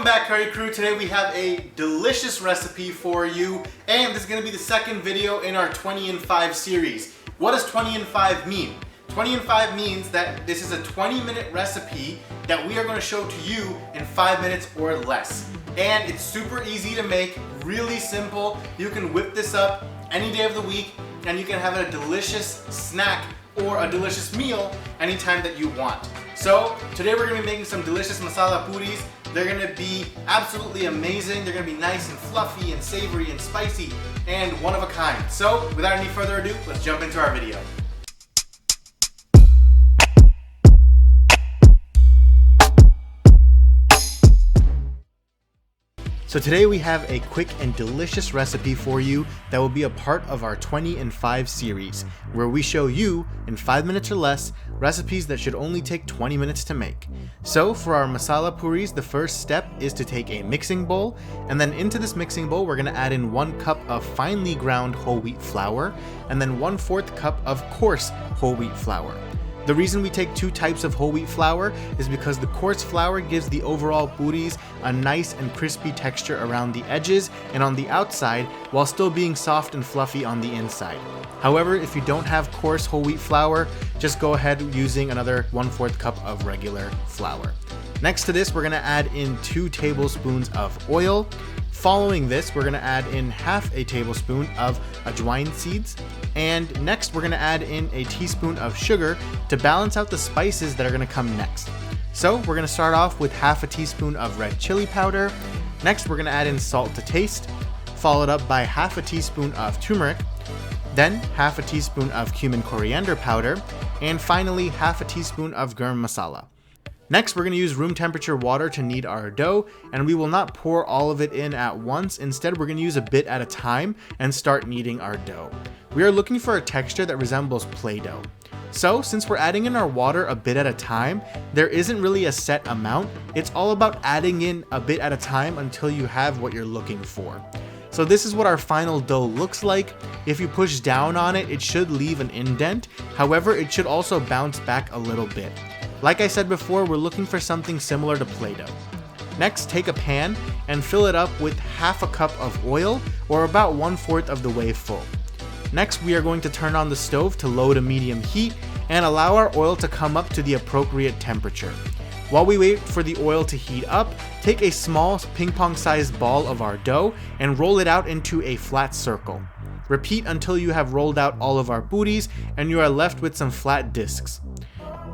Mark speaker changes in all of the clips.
Speaker 1: Welcome back, Curry Crew. Today we have a delicious recipe for you, and this is going to be the second video in our 20 in 5 series. What does 20 in 5 mean? 20 in 5 means that this is a 20-minute recipe that we are going to show to you in 5 minutes or less. And it's super easy to make, really simple. You can whip this up any day of the week, and you can have a delicious snack or a delicious meal anytime that you want. So today we're going to be making some delicious masala pooris. They're going to be absolutely amazing. They're going to be nice and fluffy and savory and spicy and one of a kind. So without any further ado, let's jump into our video. So today we have a quick and delicious recipe for you that will be a part of our 20 in 5 series, where we show you, in 5 minutes or less, recipes that should only take 20 minutes to make. So for our masala puris, the first step is to take a mixing bowl, and then into this mixing bowl we're going to add in 1 cup of finely ground whole wheat flour, and then 1/4 cup of coarse whole wheat flour. The reason we take 2 types of whole wheat flour is because the coarse flour gives the overall puris a nice and crispy texture around the edges and on the outside, while still being soft and fluffy on the inside. However, if you don't have coarse whole wheat flour, just go ahead using another 1/4 cup of regular flour. Next to this, we're going to add in 2 tablespoons of oil. Following this, we're going to add in half a tablespoon of ajwain seeds. And next, we're going to add in a teaspoon of sugar to balance out the spices that are going to come next. So we're going to start off with half a teaspoon of red chili powder. Next, we're going to add in salt to taste, followed up by half a teaspoon of turmeric, then half a teaspoon of cumin-coriander powder, and finally half a teaspoon of garam masala. Next, we're going to use room temperature water to knead our dough, and we will not pour all of it in at once. Instead, we're going to use a bit at a time and start kneading our dough. We are looking for a texture that resembles Play-Doh. So, since we're adding in our water a bit at a time, there isn't really a set amount. It's all about adding in a bit at a time until you have what you're looking for. So this is what our final dough looks like. If you push down on it, it should leave an indent. However, it should also bounce back a little bit. Like I said before, we're looking for something similar to Play-Doh. Next, take a pan and fill it up with half a cup of oil, or about 1/4 of the way full. Next, we are going to turn on the stove to low to medium heat and allow our oil to come up to the appropriate temperature. While we wait for the oil to heat up, take a small ping pong sized ball of our dough and roll it out into a flat circle. Repeat until you have rolled out all of our puris and you are left with some flat discs.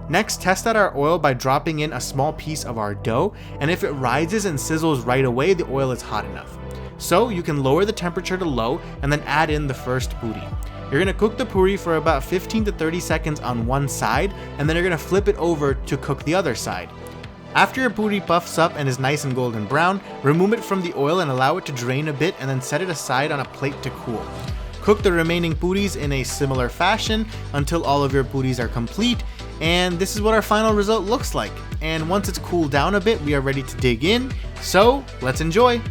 Speaker 1: Next, test out our oil by dropping in a small piece of our dough, and if it rises and sizzles right away, the oil is hot enough. So you can lower the temperature to low and then add in the first puri. You're going to cook the puri for about 15 to 30 seconds on one side, and then you're going to flip it over to cook the other side. After your puri puffs up and is nice and golden brown, remove it from the oil and allow it to drain a bit, and then set it aside on a plate to cool. Cook the remaining puris in a similar fashion until all of your puris are complete, and this is what our final result looks like. And once it's cooled down a bit, we are ready to dig in, so let's enjoy!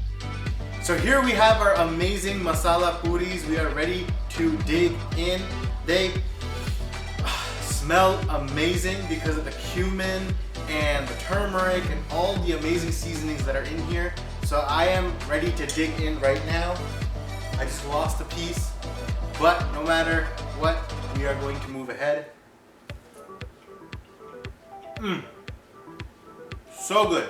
Speaker 1: So here we have our amazing masala puris. We are ready to dig in. They smell amazing because of the cumin and the turmeric and all the amazing seasonings that are in here. So I am ready to dig in right now. I just lost a piece, but no matter what, we are going to move ahead. So good.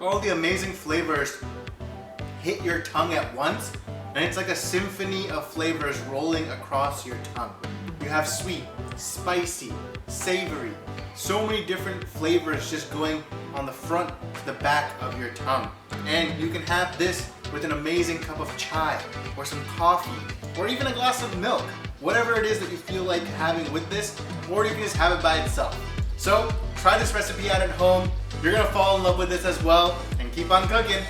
Speaker 1: All the amazing flavors hit your tongue at once, and it's like a symphony of flavors rolling across your tongue. You have sweet, spicy, savory, so many different flavors just going on the front to the back of your tongue. And you can have this with an amazing cup of chai, or some coffee, or even a glass of milk. Whatever it is that you feel like having with this, or you can just have it by itself. So try this recipe out at home. You're gonna fall in love with this as well, and keep on cooking.